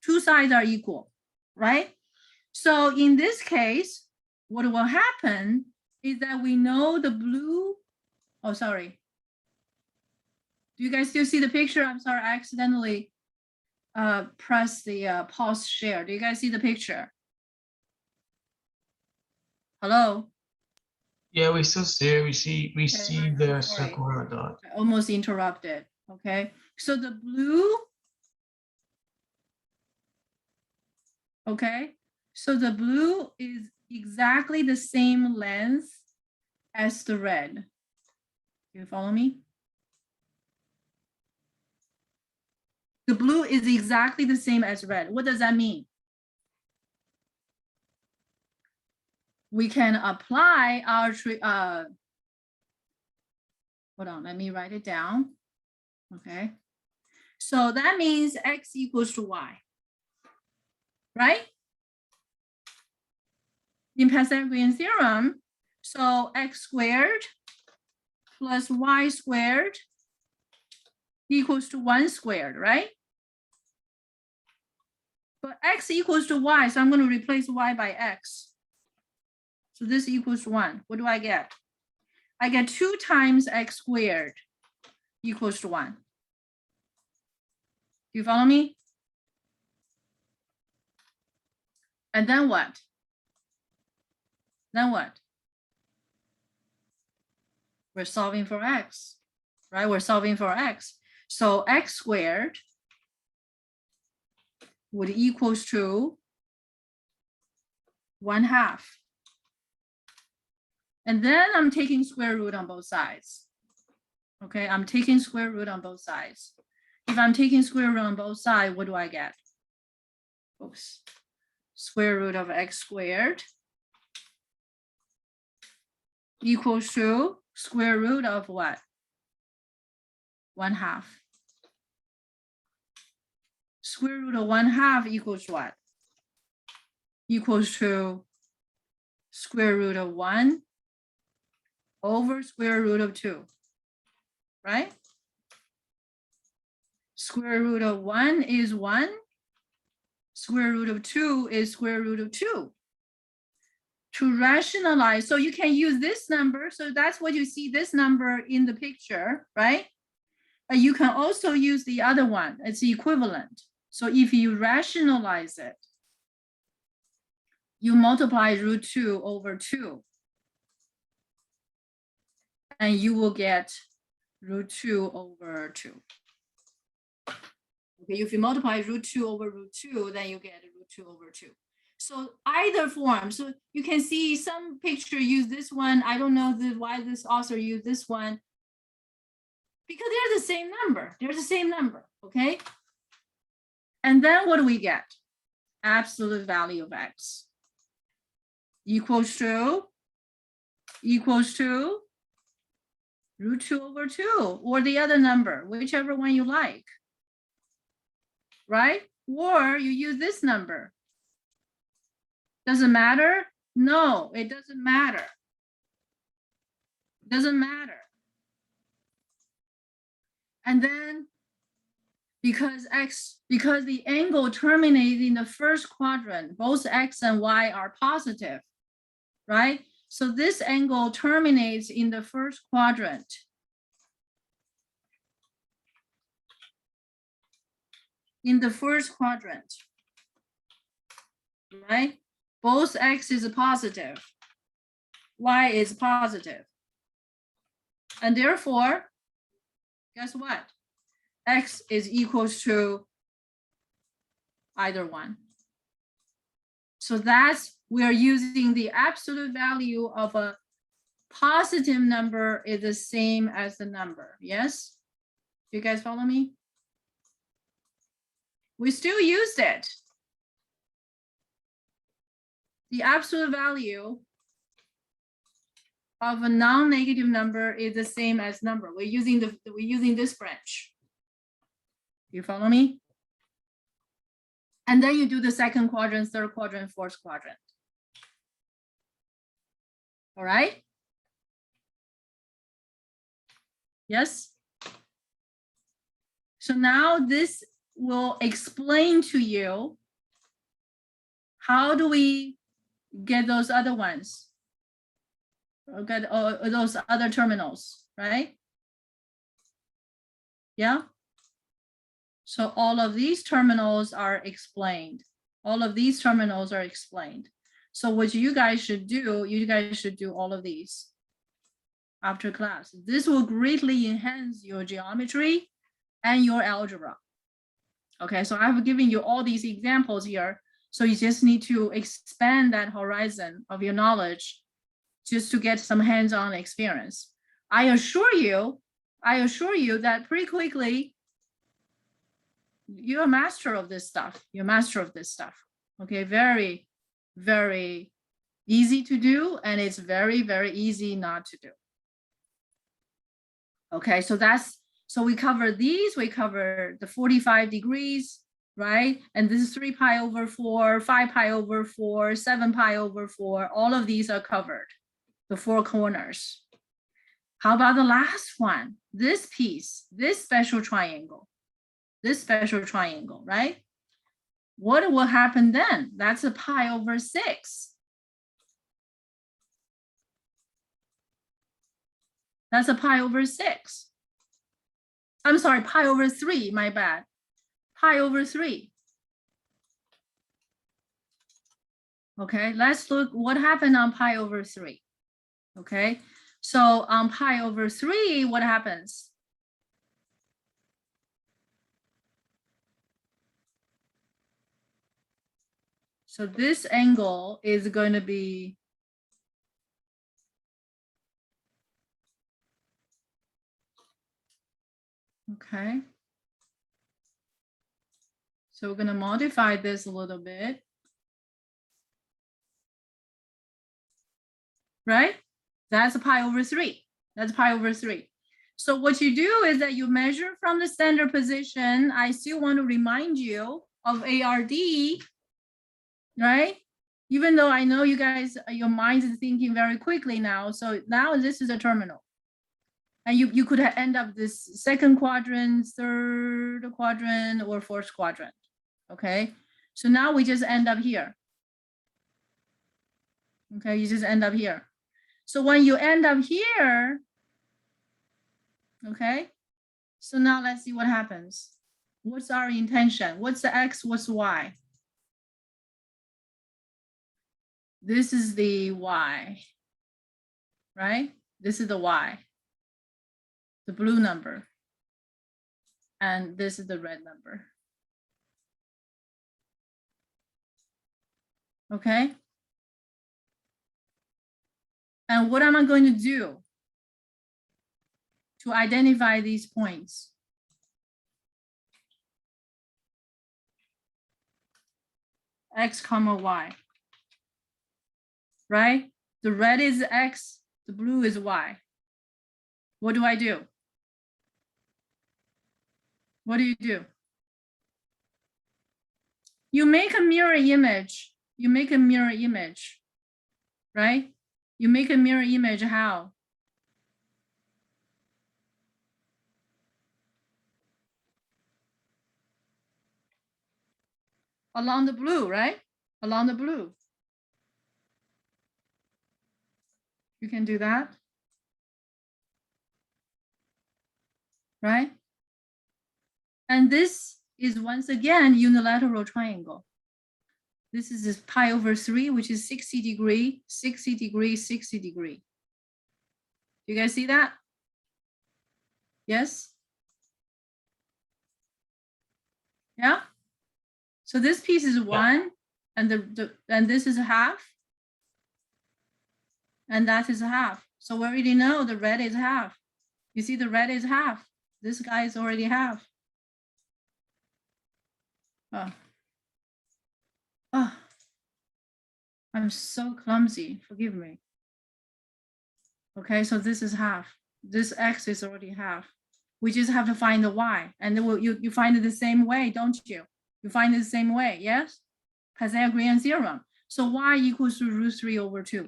Two sides are equal, right? So in this case, what will happen is that we know the blue, oh, sorry. Do you guys still see the picture? I'm sorry, I accidentally pressed the pause share. Do you guys see the picture? Hello? Yeah, we still see it. We see I'm the sorry. circle or dot. I almost interrupted, okay? So the blue, okay? So the blue is exactly the same length as the red. You follow me? The blue is exactly the same as red. What does that mean? We can apply our, hold on, let me write it down. Okay. So that means X equals to Y, right? In Pythagorean theorem, so X squared plus Y squared equals to 1 squared, right? But X equals to Y, so I'm going to replace Y by X. So this equals 1. What do I get? I get 2 times X squared equals to 1. Do you follow me? And then what? Then what? We're solving for X, right? We're solving for X. So X squared would equals to 1/2. And then I'm taking square root on both sides. Okay, I'm taking square root on both sides. If I'm taking square root on both sides, what do I get? Oops. Square root of X squared equals to square root of what? 1/2. Square root of 1/2 equals what? Equals to square root of 1 over square root of 2, right? Square root of 1 is 1. Square root of 2 is square root of 2. To rationalize, so you can use this number. So that's what you see this number in the picture, right? But you can also use the other one. It's equivalent. So if you rationalize it, you multiply root 2 over 2. And you will get root 2 over 2. Okay, if you multiply root 2 over root 2, then you get root 2 over 2. So either form, so you can see some picture use this one. I don't know why this author used this one. Because they're the same number. They're the same number, okay? And then what do we get? Absolute value of X equals to root 2 over 2, or the other number, whichever one you like, right? Or you use this number. Doesn't matter? No, it doesn't matter. Doesn't matter. And then because the angle terminates in the first quadrant, both x and y are positive, right? So this angle terminates in the first quadrant. In the first quadrant, right? Both x is positive, y is positive. And therefore, guess what? X is equals to either one. So that's, we're using the absolute value of a positive number is the same as the number. Yes? You guys follow me? We still used it. The absolute value of a non-negative number is the same as number. We're using this branch. You follow me? And then you do the second quadrant, third quadrant, fourth quadrant. All right? Yes? So now this will explain to you how do we get those other ones, or get those other terminals, right? Yeah? So all of these terminals are explained. All of these terminals are explained. So what you guys should do all of these after class. This will greatly enhance your geometry and your algebra. Okay, so I've given you all these examples here. So you just need to expand that horizon of your knowledge just to get some hands-on experience. I assure you that pretty quickly, you're a master of this stuff. You're a master of this stuff. Okay, very, very easy to do, and it's very, very easy not to do. Okay, so we cover these, we cover the 45 degrees, right? And this is 3 pi over 4, 5 pi over 4, 7 pi over 4. All of these are covered, the 4 corners. How about the last one? This piece, this special triangle, right? What will happen then? That's a pi over 6. That's a pi over 6. I'm sorry, pi over 3, my bad. Pi over 3. Okay, let's look what happened on pi over 3. Okay, so on pi over 3, what happens? So this angle is going to be okay. So we're going to modify this a little bit. Right? That's a pi over 3. That's pi over 3. So what you do is that you measure from the standard position. I still want to remind you of ARD, right? Even though I know you guys, your mind is thinking very quickly now. So now this is a terminal. And you could end up this second quadrant, third quadrant, or fourth quadrant. Okay, so now we just end up here. Okay, you just end up here. So when you end up here, okay, so now let's see what happens. What's our intention? What's the X, what's Y? This is the Y, right? This is the Y, the blue number. And this is the red number. Okay. And what am I going to do to identify these points? X comma Y, right? The red is X, the blue is Y. What do I do? What do? You make a mirror image You make a mirror image, right? You make a mirror image how? Along the blue, right? Along the blue. You can do that, right? And this is once again unilateral triangle. This is this pi over 3, which is 60 degree, 60 degree, 60 degree. You guys see that? Yes? Yeah? So this piece is 1, and and this is half, and that is half. So we already know the red is half. You see the red is half. This guy is already half. Oh. Oh. I'm so clumsy, forgive me. Okay, so this is half. This x is already half. We just have to find the y, and then you find it the same way, don't you? You find it the same way, yes? Pythagorean theorem. So y equals to root 3 over 2.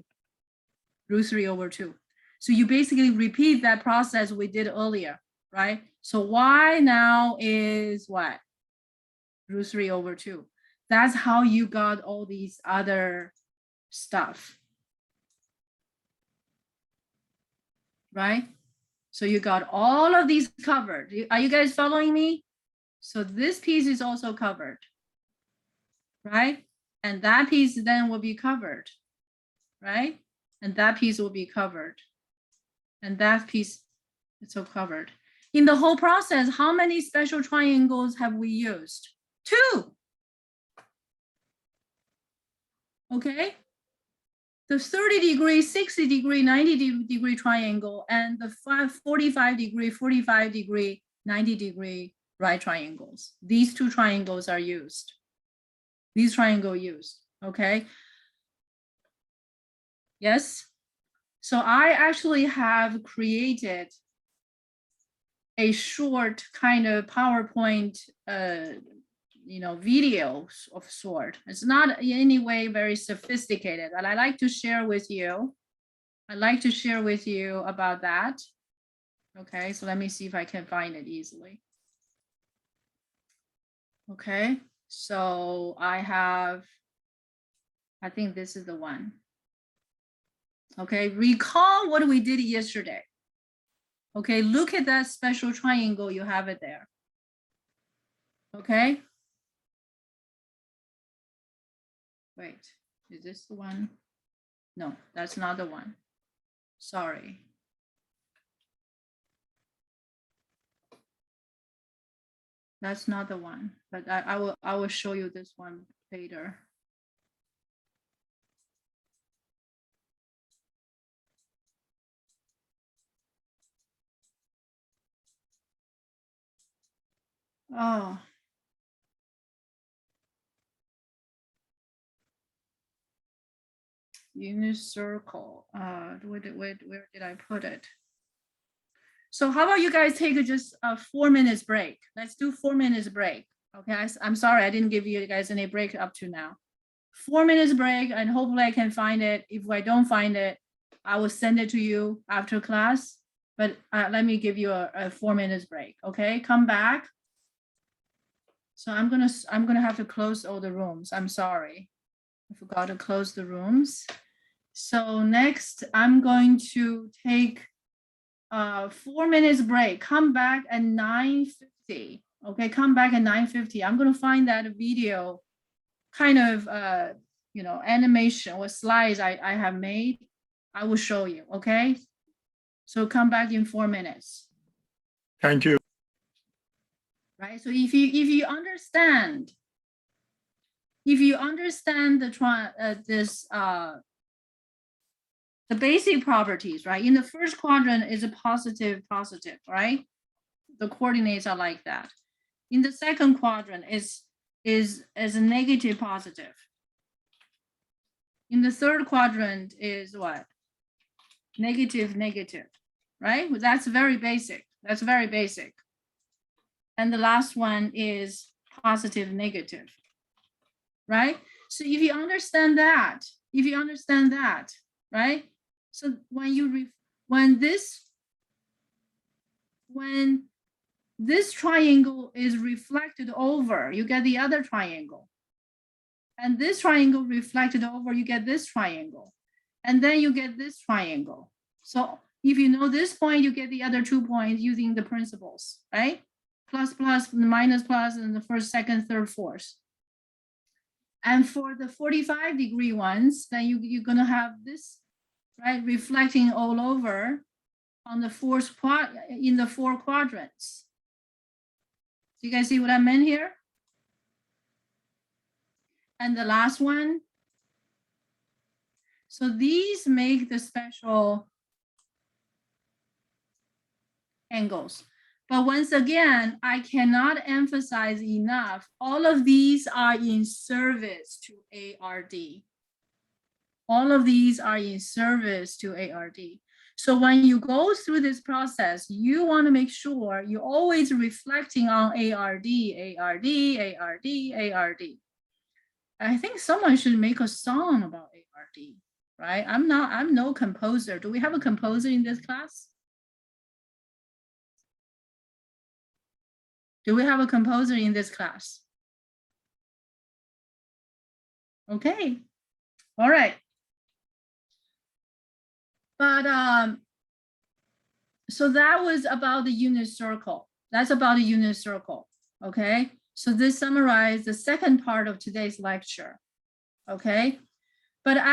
Root 3 over 2. So you basically repeat that process we did earlier, right? So y now is what? Root 3 over 2. That's how you got all these other stuff, right? So you got all of these covered. Are you guys following me? So this piece is also covered, right? And that piece then will be covered, right? And that piece will be covered. And that piece is so covered. In the whole process, how many special triangles have we used? 2. Okay. The 30 degree, 60 degree, 90 degree triangle, and the 45 degree, 90 degree right triangles. These 2 triangles are used. These triangles used, okay? Yes? So I actually have created a short kind of PowerPoint videos of sort. It's not in any way very sophisticated, and I like to share with you. I'd like to share with you about that. Okay, so let me see if I can find it easily. Okay, so I think this is the one. Okay, recall what we did yesterday. Okay, look at that special triangle, you have it there. Okay. Wait, is this the one? No, that's not the one. Sorry. That's not the one, but I will show you this one later. Oh. Unit circle. Where did I put it? So how about you guys take just a 4 minutes break? Let's do 4 minutes break. Okay, I'm sorry I didn't give you guys any break up to now. 4 minutes break, and hopefully I can find it. If I don't find it, I will send it to you after class. But let me give you a 4 minutes break. Okay, come back. So I'm gonna have to close all the rooms. I'm sorry, I forgot to close the rooms. So next, I'm going to take a 4 minutes break. Come back at 9:50. Okay, come back at 9:50. I'm gonna find that video, kind of animation or slides I have made. I will show you. Okay, so come back in 4 minutes. Thank you. Right. So if you understand the basic properties, right? In the first quadrant is a positive, right? The coordinates are like that. In the second quadrant is a negative, positive. In the third quadrant is what? Negative, right? That's very basic. That's very basic. And the last one is positive, negative, right? So if you understand that, right? So when this triangle is reflected over, you get the other triangle. And this triangle reflected over, you get this triangle. And then you get this triangle. So if you know this point, you get the other 2 points using the principles, right? Plus, plus, minus, plus, and the first, second, third, fourth. And for the 45-degree ones, then you're gonna have this, right, reflecting all over on the in the 4 quadrants. Do you guys see what I meant here? And the last one. So these make the special angles. But once again, I cannot emphasize enough, all of these are in service to ARD. All of these are in service to ARD. So when you go through this process, you want to make sure you're always reflecting on ARD, ARD, ARD, ARD. I think someone should make a song about ARD, right? I'm no composer. Do we have a composer in this class? Do we have a composer in this class? Okay, all right. But so that was about the unit circle. That's about the unit circle, okay? So this summarized the second part of today's lecture, okay? But